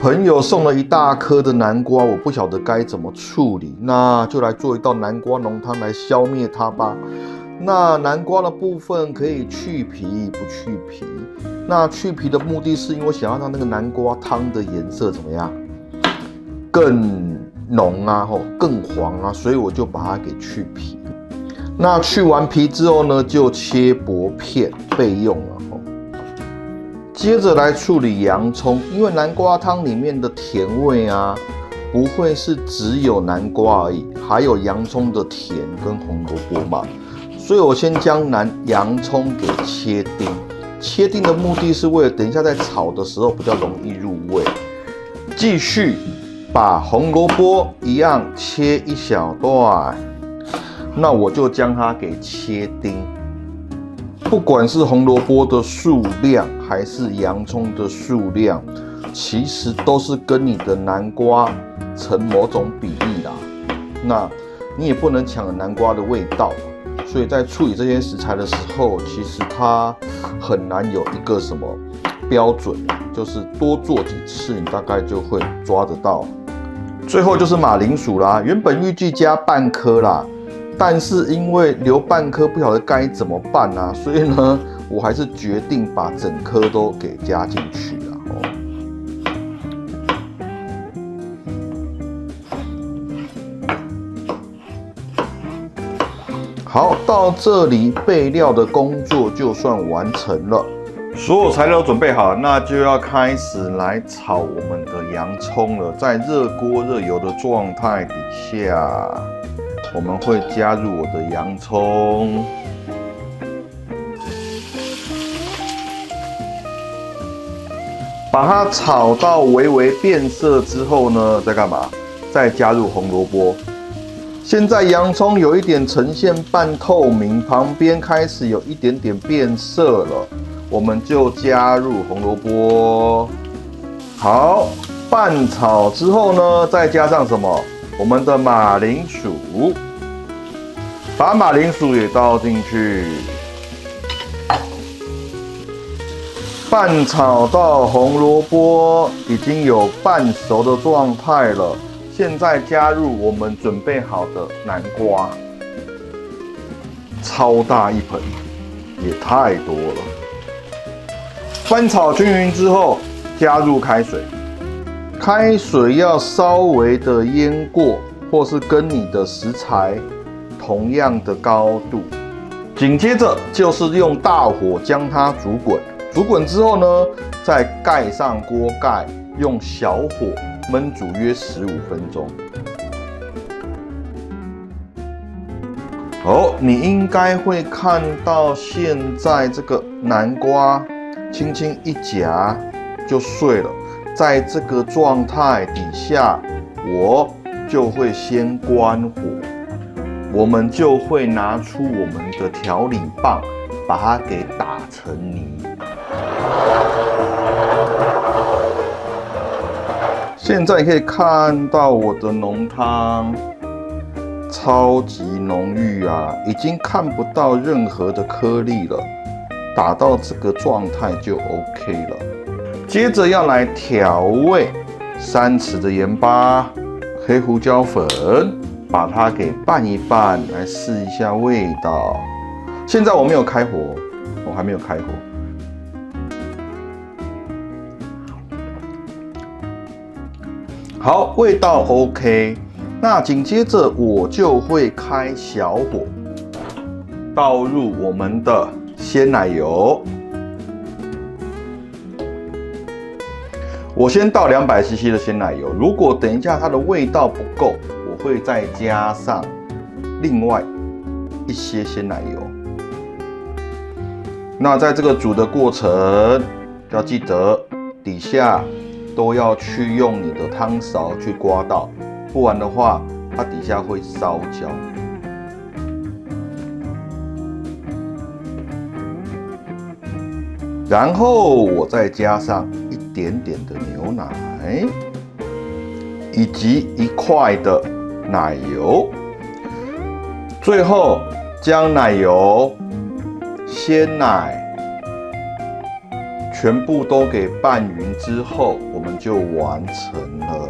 朋友送了一大颗的南瓜，我不晓得该怎么处理，那就来做一道南瓜浓汤来消灭它吧。那南瓜的部分可以去皮，不去皮。那去皮的目的是因为想要让那个南瓜汤的颜色怎么样，更浓啊，更黄啊，所以我就把它给去皮。那去完皮之后呢，就切薄片备用了。接着来处理洋葱，因为南瓜汤里面的甜味啊，不会是只有南瓜而已，还有洋葱的甜跟红萝卜嘛，所以我先将洋葱给切丁。切丁的目的是为了等一下在炒的时候比较容易入味。继续把红萝卜一样切一小段，那我就将它给切丁。不管是红萝卜的数量还是洋葱的数量，其实都是跟你的南瓜成某种比例啦。那你也不能抢了南瓜的味道，所以在处理这些食材的时候，其实它很难有一个什么标准，就是多做几次，你大概就会抓得到。最后就是马铃薯啦，原本预计加半颗啦。但是因为留半颗不晓得该怎么办啊，所以呢，我还是决定把整颗都给加进去了。好，到这里备料的工作就算完成了，所有材料准备好，那就要开始来炒我们的洋葱了。在热锅热油的状态底下，我们会加入我的洋葱，把它炒到微微变色之后呢，再干嘛？再加入红萝卜。现在洋葱有一点呈现半透明，旁边开始有一点点变色了，我们就加入红萝卜。好，拌炒之后呢，再加上什么？我们的马铃薯，把马铃薯也倒进去，拌炒到红萝卜已经有半熟的状态了。现在加入我们准备好的南瓜，超大一盆，也太多了。翻炒均匀之后，加入开水。开水要稍微的淹过，或是跟你的食材同样的高度。紧接着就是用大火将它煮滚，煮滚之后呢，再盖上锅盖，用小火焖煮约15分钟。好，你应该会看到现在这个南瓜轻轻一夹就碎了。在这个状态底下，我就会先关火，我们就会拿出我们的调理棒，把它给打成泥。现在可以看到我的浓汤超级浓郁啊，已经看不到任何的颗粒了，打到这个状态就 OK 了。接着要来调味，3匙的盐巴、黑胡椒粉，把它给拌一拌，来试一下味道。现在我没有开火，我还没有开火。好，味道 OK。那紧接着我就会开小火，倒入我们的鲜奶油。我先倒200cc 的鲜奶油，如果等一下它的味道不够，我会再加上另外一些鲜奶油。那在这个煮的过程，要记得底下都要去用你的汤勺去刮到，不然的话，它底下会烧焦。然后我再加上一点点的牛奶，以及1块的奶油，最后将奶油鲜奶全部都给拌匀之后，我们就完成了。